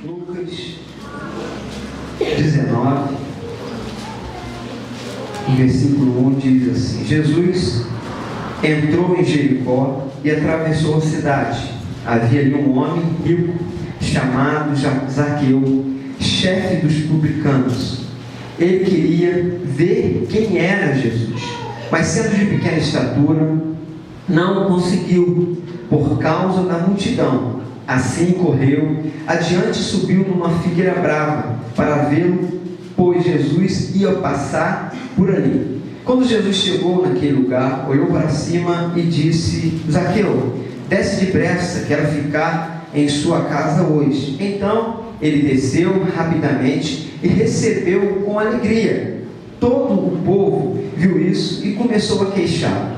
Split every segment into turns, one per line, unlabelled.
Lucas 19, versículo 1 diz assim: Jesus entrou em Jericó e atravessou a cidade. Havia ali um homem rico chamado Zaqueu, chefe dos publicanos. Ele queria ver quem era Jesus, mas sendo de pequena estatura, não conseguiu por causa da multidão. Assim correu adiante e subiu numa figueira brava para vê-lo, pois Jesus ia passar por ali. Quando Jesus chegou naquele lugar, olhou para cima e disse: Zaqueu, desce depressa, quero ficar em sua casa hoje. Então ele desceu rapidamente e recebeu com alegria. Todo o povo viu isso e começou a queixar: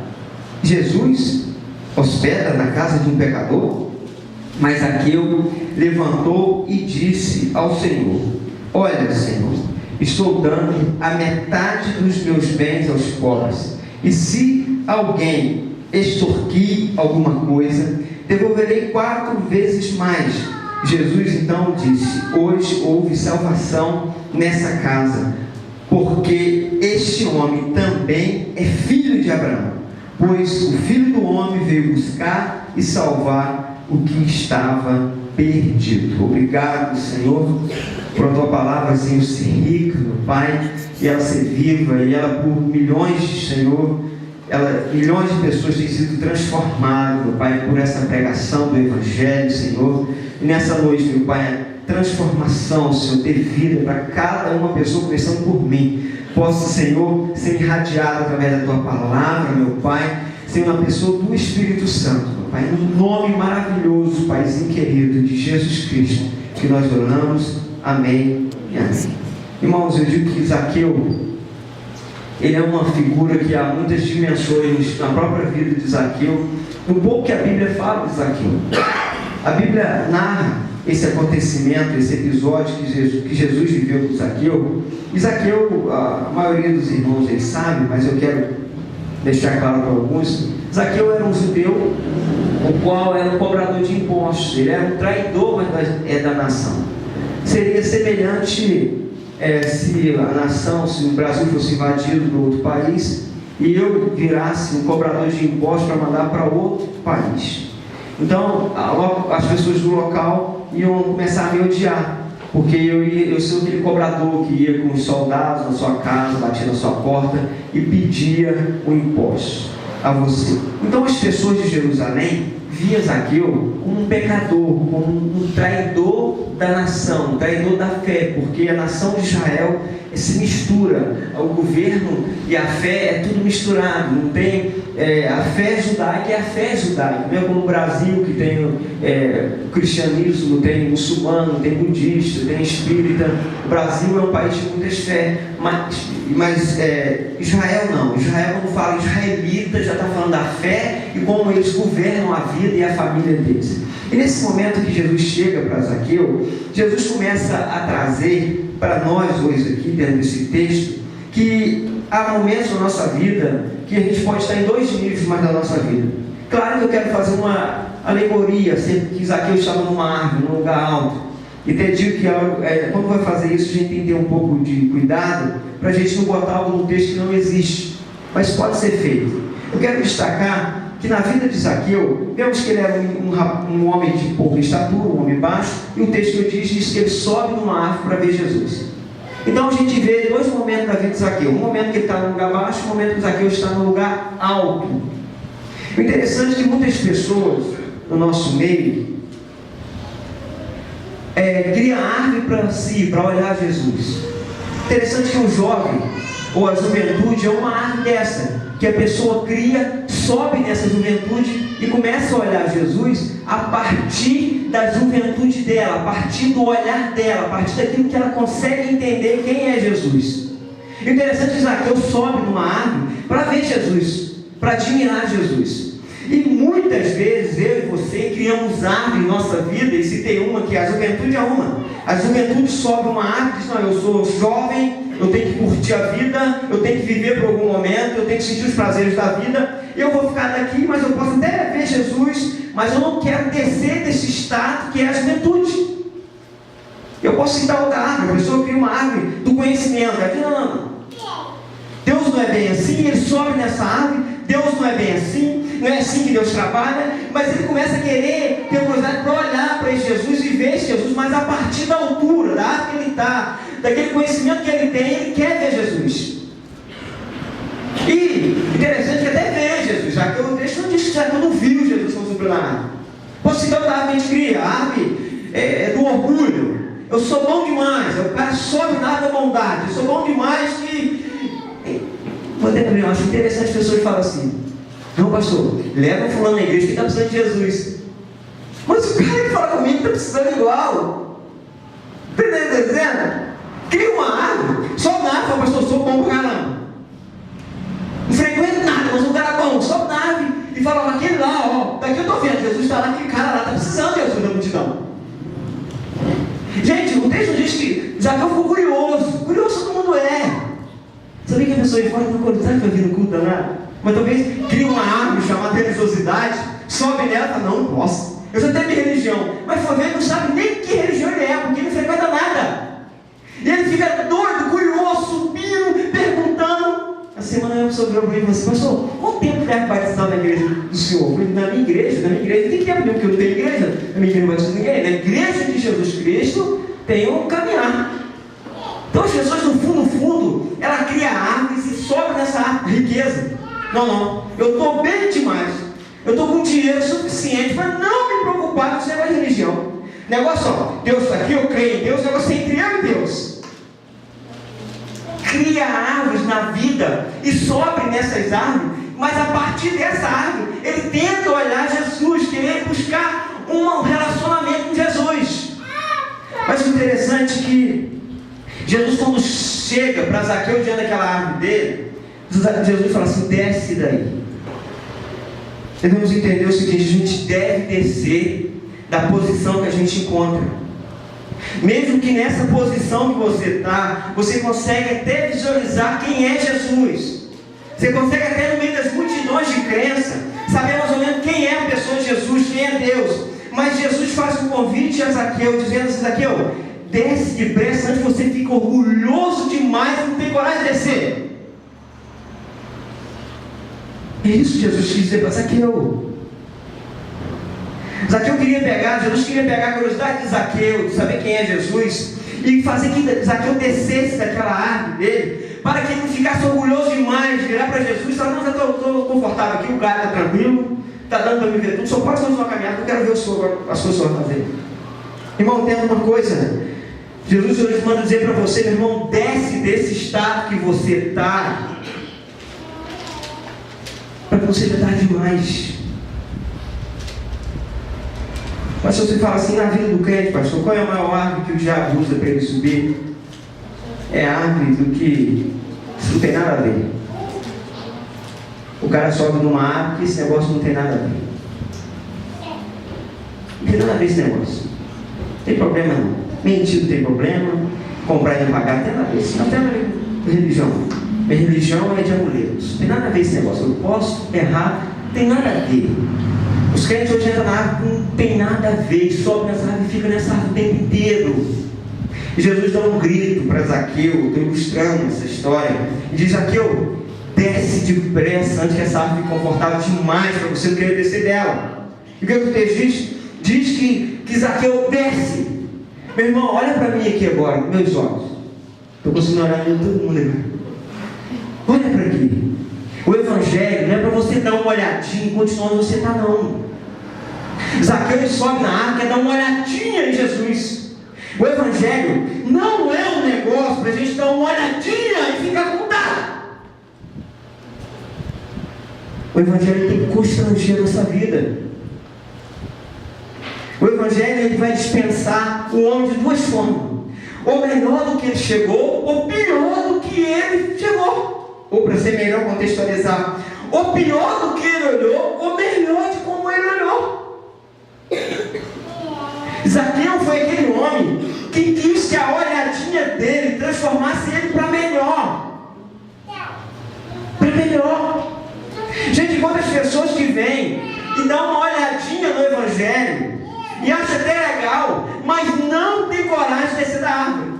Jesus hospeda na casa de um pecador? Mas Zaqueu levantou e disse ao Senhor: Olha, Senhor, estou dando a metade dos meus bens aos pobres, e se alguém extorquir alguma coisa, devolverei 4 vezes mais. Jesus então disse: Hoje houve salvação nessa casa, porque este homem também é filho de Abraão, pois o Filho do Homem veio buscar e salvar o que estava perdido. Obrigado, Senhor, por a tua palavra, Senhor, ser rica, meu Pai, e ela ser viva, e ela por milhões, Senhor, milhões de pessoas têm sido transformadas, meu Pai, por essa pregação do Evangelho, Senhor. E nessa noite, meu Pai, a transformação, Senhor, ter vida para cada uma pessoa, começando por mim, possa, Senhor, ser irradiada através da tua palavra, meu Pai, ser uma pessoa do Espírito Santo, meu Pai, no nome maravilhoso, Paizinho querido, de Jesus Cristo, que nós oramos. Amém e amém. Irmãos, eu digo que Zaqueu, ele é uma figura que há muitas dimensões na própria vida de Zaqueu. Um pouco que a Bíblia fala de Zaqueu, a Bíblia narra esse acontecimento, esse episódio que Jesus viveu com Zaqueu. E Zaqueu, a maioria dos irmãos ele sabe, mas eu quero deixar claro para alguns: Zaqueu era um judeu, o qual era um cobrador de impostos. Ele era um traidor da nação. Seria semelhante se a nação, se o Brasil fosse invadido por outro país e eu virasse um cobrador de impostos para mandar para outro país. Então as pessoas do local iam começar a me odiar, porque eu sou aquele cobrador que ia com os soldados na sua casa, batia na sua porta e pedia o imposto a você. Então as pessoas de Jerusalém via Zaqueu como um pecador, como um traidor da nação, um traidor da fé, porque a nação de Israel se mistura, o governo e a fé é tudo misturado. Não tem a fé judaica, é a fé judaica, não é como o Brasil, que tem o cristianismo, tem muçulmano, tem budista, tem espírita. O Brasil é um país de muitas fés, mas Israel não. Israel, quando fala israelita, já está falando da fé e como eles governam a vida e a família deles. E nesse momento que Jesus chega para Zaqueu, Jesus começa a trazer para nós hoje aqui, dentro desse texto, que há momentos na nossa vida que a gente pode estar em 2 níveis mais da nossa vida. Claro que eu quero fazer uma alegoria, sempre que Zaqueu estava numa árvore, num lugar alto, e ter dito que quando vai fazer isso, a gente tem que ter um pouco de cuidado, para a gente não botar algo no texto que não existe, mas pode ser feito. Eu quero destacar que na vida de Zaqueu, vemos que ele era um homem de pouca estatura, um homem baixo, e o texto diz que ele sobe numa árvore para ver Jesus. Então a gente vê 2 momentos da vida de Zaqueu: um momento que ele está no lugar baixo, um momento que Zaqueu está no lugar alto. O interessante é que muitas pessoas no nosso meio criam árvore para si, para olhar Jesus. Interessante que o jovem ou a juventude é uma árvore dessa, que a pessoa cria, sobe nessa juventude e começa a olhar Jesus a partir da juventude dela, a partir do olhar dela, a partir daquilo que ela consegue entender quem é Jesus. O interessante é que Zaqueu sobe numa árvore para ver Jesus, para admirar Jesus. E muitas vezes eu e você criamos árvore em nossa vida, e se tem uma que a juventude é uma. A juventude sobe uma árvore e diz: não, eu sou jovem, eu tenho que curtir a vida, eu tenho que viver por algum momento, eu tenho que sentir os prazeres da vida, eu vou ficar daqui, mas eu posso até ver Jesus, mas eu não quero descer desse estado que é a juventude. Eu posso citar outra árvore. A pessoa cria uma árvore do conhecimento. Não. Deus não é bem assim. Ele sobe nessa árvore. Deus não é bem assim. Não é assim que Deus trabalha. Mas ele começa a querer ter curiosidade para olhar para esse Jesus e ver esse Jesus, mas a partir da altura, da árvore que ele está, daquele conhecimento que ele tem, ele quer ver Jesus. E interessante que até vê Jesus. Já que eu não viu Jesus quando subiu na árvore. Posso citar outra árvore que a gente cria? A árvore do orgulho. Eu sou bom demais. O cara sobe na árvore da bondade. Eu sou bom demais que... Eu acho interessante as pessoas falam assim: não, pastor, leva fulano na igreja que está precisando de Jesus. Mas o cara que fala comigo está precisando igual. Está dizendo? Cria uma árvore, sobe na árvore e fala: pastor, eu sou bom pra caramba. Não frequento nada, mas um cara bom, sobe na árvore e fala: aquele lá, daqui eu estou vendo, Jesus está lá, aquele cara lá está precisando de Jesus na multidão. Gente, o texto diz que Zaqueu ficou curioso todo mundo é. Sabia que a pessoa de fora não sabe que vai vir no culto danado? Mas talvez cria uma árvore chamada religiosidade, sobe nela e fala: não posso, eu já tenho minha religião. Mas foi ver, não sabe nem que religião ele é, porque ele não frequenta nada. E ele fica doido, curioso, subindo, perguntando. A semana eu soube para mim e falou assim: pastor, quanto tempo deve batizar na igreja do senhor? Eu falei: na minha igreja, tem tempo nenhum, porque eu não tenho igreja. Na minha igreja não batiza ninguém. Na igreja de Jesus Cristo tem um caminhar. Então as pessoas no fundo, ela cria árvores e sobe nessa árvore riqueza. Não, eu estou bem demais. Eu estou com dinheiro suficiente para não me preocupar com esse negócio de religião. Negócio, Deus está aqui, eu creio em Deus, negócio é entre eu e Deus. Cria árvores na vida e sobe nessas árvores, mas a partir dessa árvore, ele tenta olhar Jesus, querer buscar um relacionamento com Jesus. Mas o interessante é que Jesus, quando chega para Zaqueu diante daquela árvore dele, Jesus fala assim: desce daí. Devemos entender o seguinte: a gente deve descer da posição que a gente encontra. Mesmo que nessa posição que você está, você consegue até visualizar quem é Jesus. Você consegue até no meio das multidões de crença saber mais ou menos quem é a pessoa de Jesus, quem é Deus. Mas Jesus faz um convite a Zaqueu, dizendo assim: Zaqueu, desce depressa, antes você fica orgulhoso demais e não tem coragem de descer. É isso que Jesus quis dizer para Zaqueu. Jesus queria pegar a curiosidade de Zaqueu, de saber quem é Jesus, e fazer que Zaqueu descesse daquela árvore dele, para que ele não ficasse orgulhoso demais, virar para Jesus e falar: não, já estou confortável aqui, o cara está tranquilo, está dando para me ver tudo, só pode fazer uma caminhada, eu quero ver as coisas que vai fazer. Irmão, entenda uma coisa: Jesus hoje manda dizer para você, meu irmão, desce desse estado que você está, para que você já tarde demais. Mas se você fala assim: na vida do crente, pastor, qual é a maior árvore que o diabo usa para ele subir? É a árvore do que isso não tem nada a ver. O cara sobe numa árvore que esse negócio não tem nada a ver. Não tem nada a ver esse negócio. Não tem problema não. Mentir não tem problema. Comprar e pagar não tem nada a ver. Isso não tem nada a ver com religião. Minha religião é de amuletos. Não tem nada a ver esse negócio. Eu posso errar, não tem nada a ver. Os crentes hoje entram na árvore, não tem nada a ver, sobe nessa árvore e fica nessa árvore o tempo inteiro. E Jesus dá um grito para Zaqueu, estou ilustrando essa história, e diz: Zaqueu, desce depressa antes que essa árvore fique confortável demais para você não querer descer dela. E o que o texto diz? Diz que Zaqueu desce. Meu irmão, olha para mim aqui agora, meus olhos. Estou conseguindo olhar em todo mundo aqui. Olha para aqui. O Evangelho não é para você dar uma olhadinha e continuar onde você está, não. Zaqueu sobe na árvore, quer dar uma olhadinha em Jesus. O Evangelho não é um negócio para a gente dar uma olhadinha e ficar contado. O Evangelho tem que constranger a nossa vida. O Evangelho ele vai dispensar o homem de duas formas: ou melhor do que ele chegou, ou pior do que ele chegou. Ou para ser melhor contextualizar, ou pior do que ele olhou, ou melhor de como ele olhou. Zaqueu foi aquele homem que quis que a olhadinha dele transformasse ele para melhor. Para melhor. Gente, quantas pessoas que vêm e dão uma olhadinha no Evangelho e acha até legal, mas não tem coragem de descer da árvore.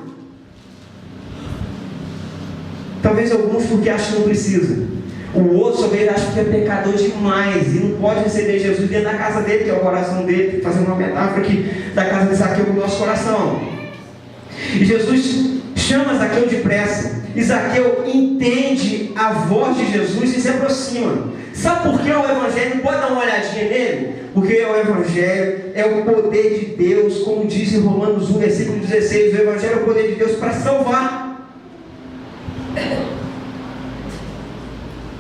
Talvez alguns porque acham que não precisa. O outro talvez acha que é pecador demais e não pode receber Jesus dentro da casa dele, que é o coração dele, fazendo uma metáfora aqui da casa de Zaqueu para o nosso coração. E Jesus chama Zaqueu depressa. E Zaqueu entende a voz de Jesus e se aproxima. Sabe por que o Evangelho? Pode dar uma olhadinha nele? Porque o Evangelho é o poder de Deus, como diz em Romanos 1, versículo 16. O Evangelho é o poder de Deus para salvar.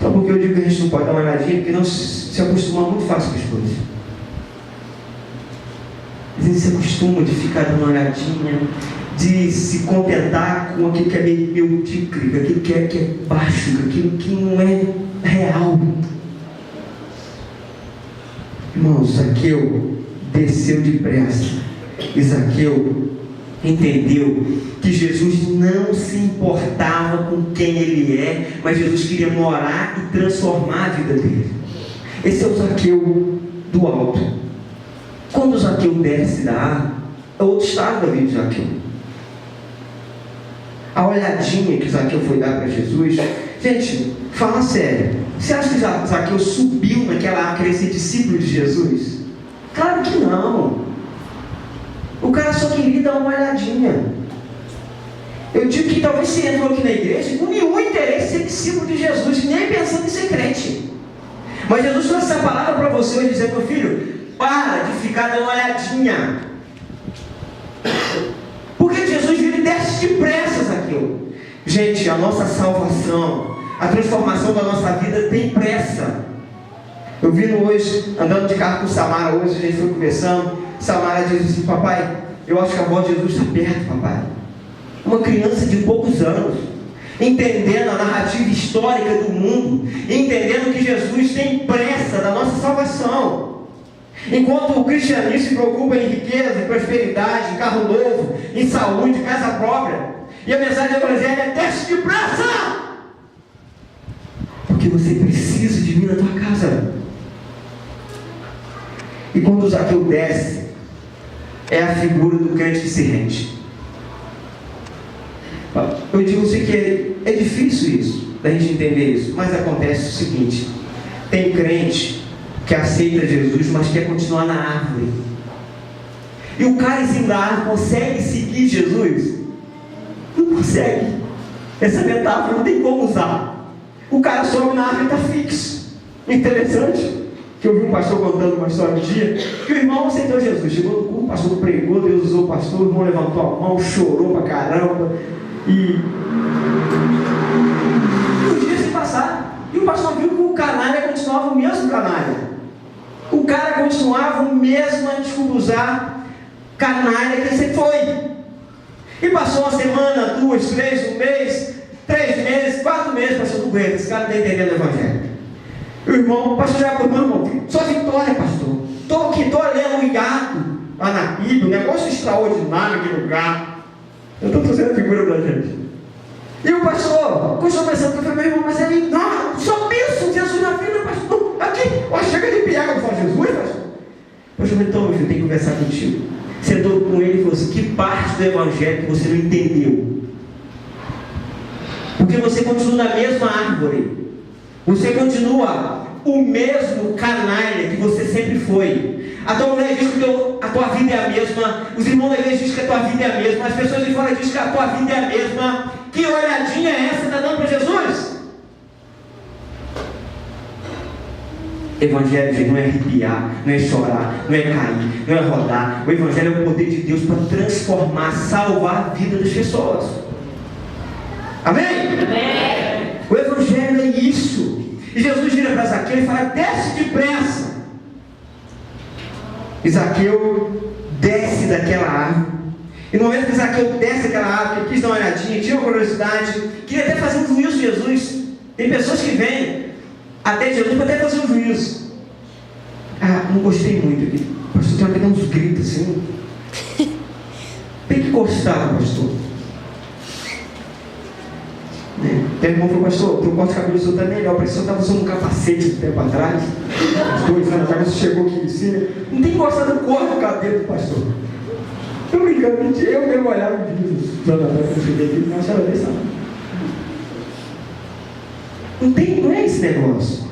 Só porque eu digo que a gente não pode dar uma olhadinha, porque não se acostuma muito fácil com as coisas. Às vezes se acostuma de ficar dando uma olhadinha, de se contentar com aquilo que é meio medíocre, aquilo que é baixo, aquilo que não é real. Irmão, Zaqueu desceu depressa. E Zaqueu entendeu que Jesus não se importava com quem ele é, mas Jesus queria morar e transformar a vida dele. Esse é o Zaqueu do alto. Quando o Zaqueu desce da árvore, é outro estado da vida de Zaqueu. A olhadinha que Zaqueu foi dar para Jesus, gente, fala sério, você acha que Zaqueu subiu naquela árvore querer ser discípulo de Jesus? Claro que não. O cara só queria dar uma olhadinha. Eu digo que talvez você entrou aqui na igreja com nenhum interesse em ser discípulo de Jesus, nem pensando em ser crente. Mas Jesus trouxe essa palavra para você hoje, dizendo: meu filho, para de ficar dando uma olhadinha. Porque Jesus vira e desce depressa, Zaqueu. Gente, a nossa salvação, a transformação da nossa vida tem pressa. Eu vi hoje, andando de carro com Samara, hoje a gente foi conversando. Samara diz assim: papai, eu acho que a voz de Jesus está perto, papai. Uma criança de poucos anos, entendendo a narrativa histórica do mundo, entendendo que Jesus tem pressa da nossa salvação. Enquanto o cristianismo se preocupa em riqueza, em prosperidade, em carro novo, em saúde, casa própria, e a mensagem do Evangelho é: desce depressa, porque você precisa de mim na tua casa. E quando o Zaqueu desce, é a figura do crente que se rende. Eu digo assim que é difícil isso, da gente entender isso, mas acontece o seguinte: tem crente que aceita Jesus, mas quer continuar na árvore. E o cara em cima da árvore consegue seguir Jesus? Não consegue. Essa metáfora não tem como usar. O cara sobe na árvore e está fixo. Interessante que eu vi um pastor contando uma história um dia, que o irmão aceitou Jesus, chegou no culto, o pastor pregou, Deus usou o pastor, o irmão levantou a mão, chorou pra caramba, e os dias se passaram, e o pastor viu que o canalha continuava o mesmo canalha. O cara continuava o mesmo anticruzar canalha que ele sempre foi. E passou uma semana, 2, 3, 1 mês, 3 meses, 4 meses, pastor, não aguenta, esse cara não está entendendo o Evangelho. E o irmão, o pastor já falou: irmão, só vitória, pastor. Estou aqui, estou lendo um gato lá na Bíblia, um negócio extraordinário aqui no gato. Eu estou trazendo a figura da gente. E o pastor continuou pensando, eu falei: meu irmão, mas ele, não, só penso Jesus na vida, pastor. Aqui, ó, chega de piar quando fala Jesus, pastor. Eu falei: então, meu filho, tem que conversar contigo. Sentou com ele e falou assim: que parte do Evangelho que você não entendeu? Porque você continua na mesma árvore. Você continua o mesmo canalha que você sempre foi. A tua mulher diz que a tua vida é a mesma. Os irmãos da igreja dizem que a tua vida é a mesma. As pessoas de fora dizem que a tua vida é a mesma. Que olhadinha é essa que está dando para Jesus? Evangelho não é arrepiar, não é chorar, não é cair, não é rodar. O Evangelho é o poder de Deus para transformar, salvar a vida das pessoas. Amém? Amém. O Evangelho é isso. E Jesus vira para Zaqueu e fala: desce depressa. E Zaqueu desce daquela árvore. E no momento que Zaqueu desce daquela árvore, ele quis dar uma olhadinha, tinha uma curiosidade, queria até fazer um juízo de Jesus. Tem pessoas que vêm até Jesus para até fazer um juízo. Ah, não gostei muito aqui. O pastor tem que dar uns gritos assim. Tem que gostar, pastor. Né? Tem irmão que falou, pastor, teu corte de cabelo seu tá melhor, parece que você estava usando um capacete um tempo atrás, uns 2 anos atrás, você chegou aqui em cima, não tem gostado do corte do cabelo do pastor. Eu brincando, eu mesmo olhava o vídeo, quando eu cheguei aqui, não achava nem sabe. Não é esse negócio.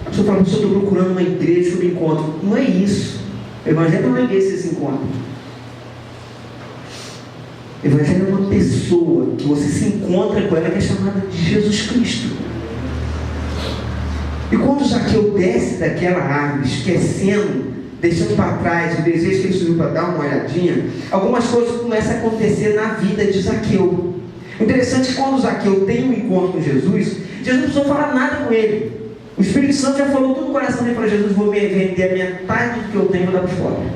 A pessoa fala, estou procurando uma igreja que eu me encontro. Não é isso. O evangelho não é igreja que você se encontra. O evangelho é uma pessoa que você se encontra com ela, que é chamada de Jesus Cristo. E quando Zaqueu desce daquela árvore, esquecendo, deixando para trás o desejo que ele subiu para dar uma olhadinha, algumas coisas começam a acontecer na vida de Zaqueu. O interessante é que quando Zaqueu tem um encontro com Jesus, Jesus não precisou falar nada com ele. O Espírito Santo já falou tudo no coração dele para Jesus: vou me vender a metade do que eu tenho e vou dar para os pobres.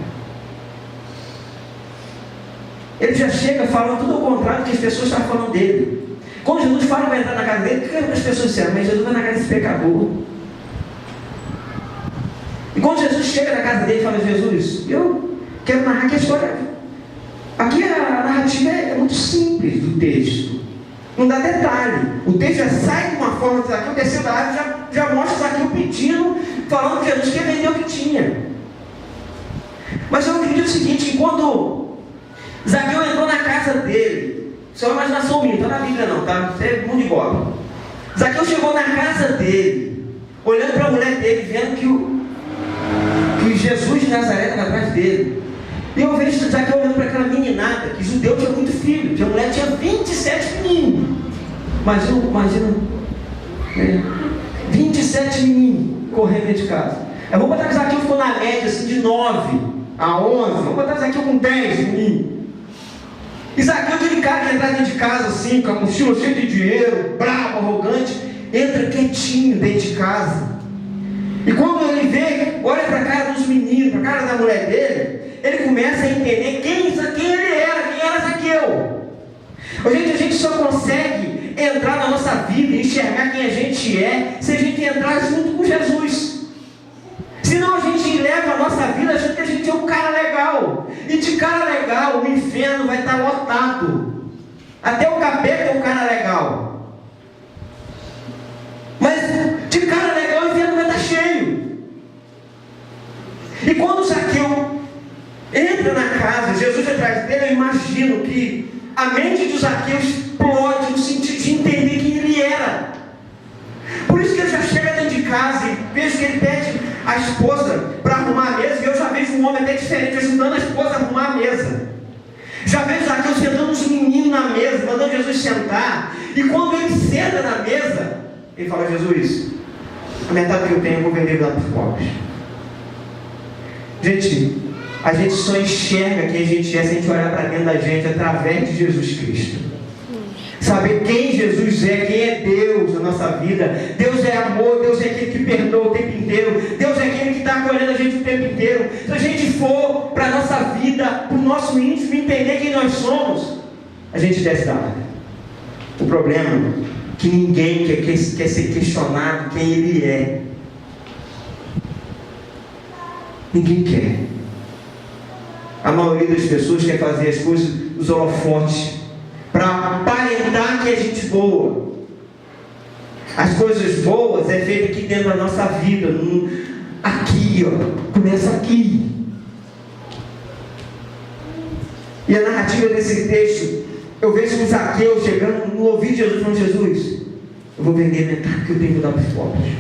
Ele já chega falando tudo ao contrário do que as pessoas estavam falando dele. Quando Jesus fala que vai entrar na casa dele, o que as pessoas disseram? Mas Jesus vai na casa desse pecador. E quando Jesus chega na casa dele e fala: Jesus, eu quero narrar aqui a história. Aqui a narrativa é muito simples do texto. Não dá detalhe. O texto já sai de uma forma, Zaqueu desceu da árvore, já mostra Zaqueu pedindo, falando que Jesus quer vender o que tinha. Mas eu acredito o seguinte: que quando Zaqueu entrou na casa dele, isso é uma imaginação minha, não está na Bíblia não, tá? Isso é mundo de bola. Zaqueu chegou na casa dele, olhando para a mulher dele, vendo que Jesus de Nazaré estava atrás dele. E eu vejo Zaqueu olhando para aquela meninada, que judeu tinha muito filho, que a mulher tinha 27 meninos. Imagina, 27 meninos correndo dentro de casa. Eu vou botar que Zaqueu ficou na média assim, de 9 a 11, vou botar Zaqueu com 10 meninos. E Zaqueu, aquele cara que entra dentro de casa assim, com a mochila cheia de dinheiro, bravo, arrogante, entra quietinho dentro de casa. E quando ele vê, olha para a cara dos meninos, para a cara da mulher dele, ele começa a entender quem ele era, quem era Zaqueu. Gente, a gente só consegue entrar na nossa vida e enxergar quem a gente é se a gente entrar junto com Jesus. Senão a gente leva a nossa vida achando que a gente é um cara legal. E de cara legal, o inferno vai estar lotado. Até o capeta é um cara legal. Mas de cara legal, o inferno vai estar cheio. E quando Zaqueu entra na casa, Jesus atrás dele, eu imagino que a mente de Zaqueu explode no sentido de entender quem ele era. Por isso que ele já chega dentro de casa e vejo que ele pede a esposa para arrumar a mesa, e eu já vejo um homem até diferente ajudando a esposa a arrumar a mesa. Já vejo Zaqueu sentando os meninos na mesa, mandando Jesus sentar, e quando ele senta na mesa, ele fala: Jesus, a metade que eu tenho eu vou vender lá para os pobres. Gente, a gente só enxerga quem a gente é se a gente olhar para dentro da gente através de Jesus Cristo. Saber quem Jesus é, quem é Deus na nossa vida. Deus é amor, Deus é aquele que perdoa o tempo inteiro, Deus é aquele que está acolhendo a gente o tempo inteiro. Se a gente for para a nossa vida, para o nosso íntimo, entender quem nós somos, a gente desce da árvore. O problema é que ninguém quer ser questionado quem ele é. Ninguém quer. A maioria das pessoas quer fazer as coisas dos holofotes para aparentar que é gente boa. As coisas boas é feito aqui dentro da nossa vida, aqui, ó, começa aqui. E a narrativa desse texto, eu vejo um Zaqueu chegando no ouvido de Jesus, falando: Jesus, eu vou vender metade que eu tenho que dar para os pobres.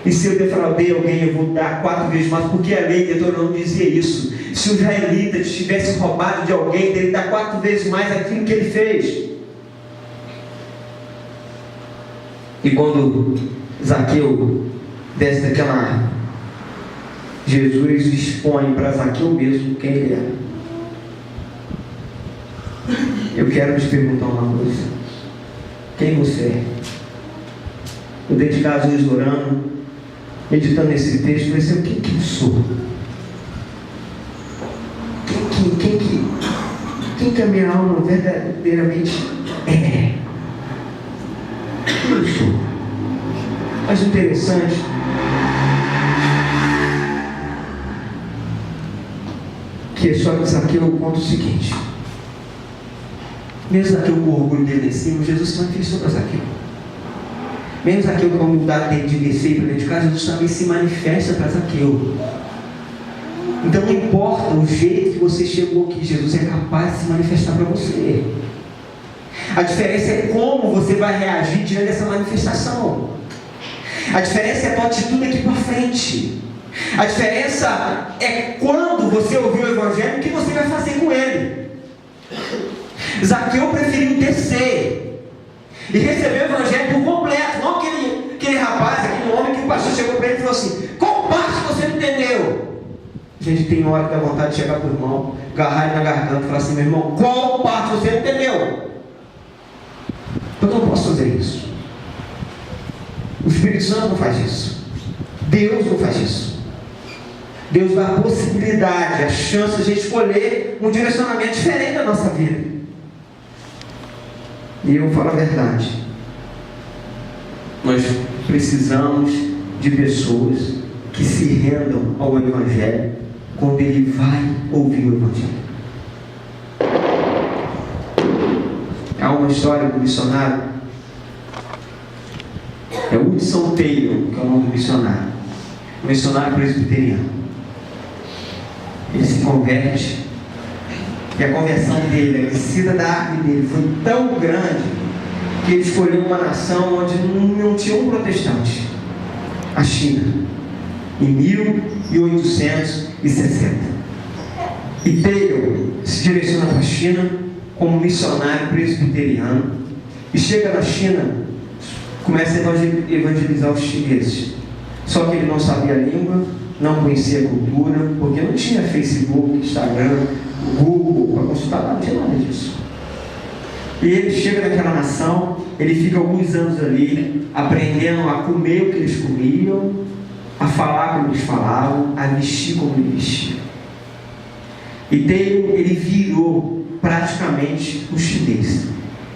E se eu defraudei alguém, eu vou dar 4 vezes mais, porque a lei de Deuteronômio dizia isso. Se o israelita tivesse roubado de alguém, ele dá 4 vezes mais aquilo que ele fez. E quando Zaqueu desce daquela árvore, Jesus expõe para Zaqueu mesmo quem ele era. Eu quero te perguntar uma coisa: quem você é? Eu dentro de casa hoje orando, meditando nesse texto, pensei: quem que eu sou? Quem que a minha alma verdadeiramente é? Quem eu sou? Mas o interessante que é só que Zaqueu conta o seguinte: Mesmo Zaqueu com o orgulho dele em cima, Jesus se manifestou para Zaqueu. Mesmo Zaqueu com a humildade dele de descer para dentro de casa, Jesus também se manifesta para Zaqueu. Então não importa o jeito que você chegou aqui, Jesus é capaz de se manifestar para você. A diferença é como você vai reagir diante dessa manifestação. A diferença é a tua atitude aqui para frente. A diferença é quando você ouvir o Evangelho, o que você vai fazer com ele. Zaqueu preferiu descer e receber o Evangelho por completo, não aquele rapaz, aquele homem que o pastor chegou para ele e falou assim: qual parte você não entendeu? A gente tem hora que dá vontade de chegar para o irmão, agarrar ele na garganta e falar assim: meu irmão, qual parte você não entendeu? Eu não posso fazer isso. O Espírito Santo não faz isso. Deus não faz isso. Deus dá a possibilidade, a chance de a gente escolher um direcionamento diferente da nossa vida. E eu falo a verdade. Nós precisamos de pessoas que se rendam ao Evangelho quando ele vai ouvir o Evangelho. Há uma história do missionário, é Hudson Taylor, que é o nome do missionário, um missionário presbiteriano. Ele se converte, e a conversão dele, a descida da árvore dele foi tão grande que ele escolheu uma nação onde não tinha um protestante, a China, em 1860. E Taylor se direciona para a China como missionário presbiteriano, e chega na China, começa a evangelizar os chineses. Só que ele não sabia a língua, não conhecia a cultura, porque não tinha Facebook, Instagram, Google para consultar, não tinha nada disso. E ele chega naquela nação, ele fica alguns anos ali, aprendendo a comer o que eles comiam, a falar como eles falavam, a vestir como eles vestiam. E Taylor, ele virou praticamente um chinês.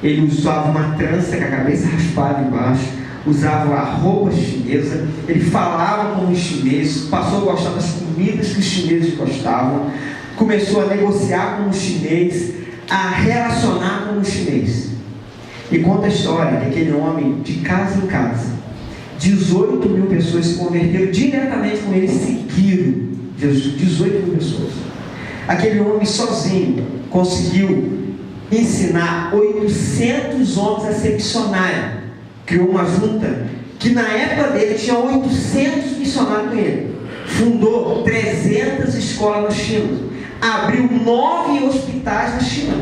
Ele usava uma trança com a cabeça raspada embaixo, usava a roupa chinesa, ele falava como os chineses, passou a gostar das comidas que os chineses gostavam, começou a negociar com os chineses, a relacionar com os chineses. E conta a história que aquele homem, de casa em casa, 18 mil pessoas se converteram diretamente com ele, seguiram Jesus. 18 mil pessoas. Aquele homem sozinho conseguiu ensinar 800 homens a ser missionário. Criou uma junta que na época dele tinha 800 missionários com ele. Fundou 300 escolas na China. Abriu 9 hospitais na China.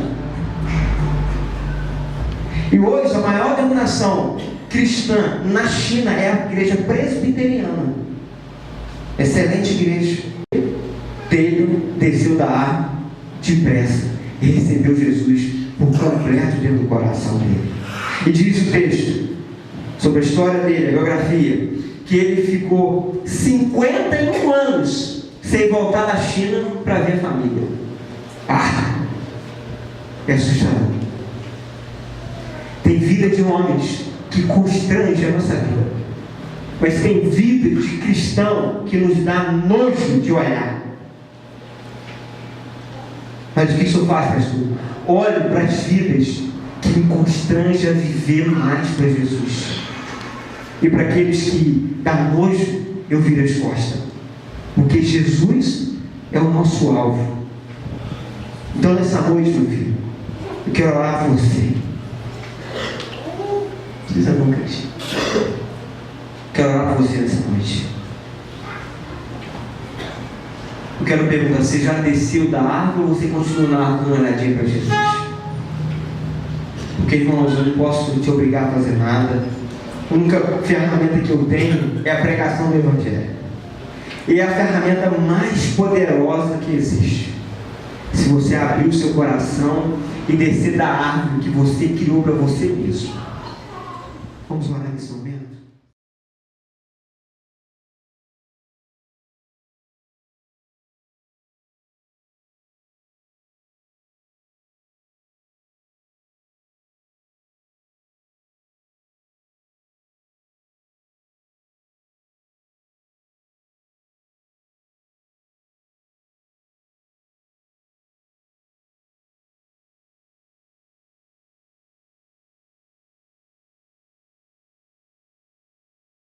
E hoje a maior denominação cristã na China é a igreja presbiteriana. Excelente igreja. Taylor desceu da árvore depressa e recebeu Jesus por completo dentro do coração dele. E diz o texto sobre a história dele, a biografia, que ele ficou 51 anos sem voltar da China para ver a família. É assustador. Tem vida de homens que constrange a nossa vida, mas tem vida de cristão que nos dá nojo de olhar. Mas o que isso faz, pastor? Olho para as vidas que me constrange a viver mais para Jesus. E para aqueles que dá nojo, eu viro as costas. Porque Jesus é o nosso alvo. Então nessa noite, meu filho, eu quero orar por você. Precisa não, Cristo. Quero orar por você nessa noite. Eu quero perguntar: você já desceu da árvore ou você continua na árvore com uma olhadinha para Jesus? Porque, irmãos, eu não posso te obrigar a fazer nada. A única ferramenta que eu tenho é a pregação do Evangelho. E é a ferramenta mais poderosa que existe. Se você abrir o seu coração e descer da árvore que você criou para você mesmo. Vamos orar nesse momento?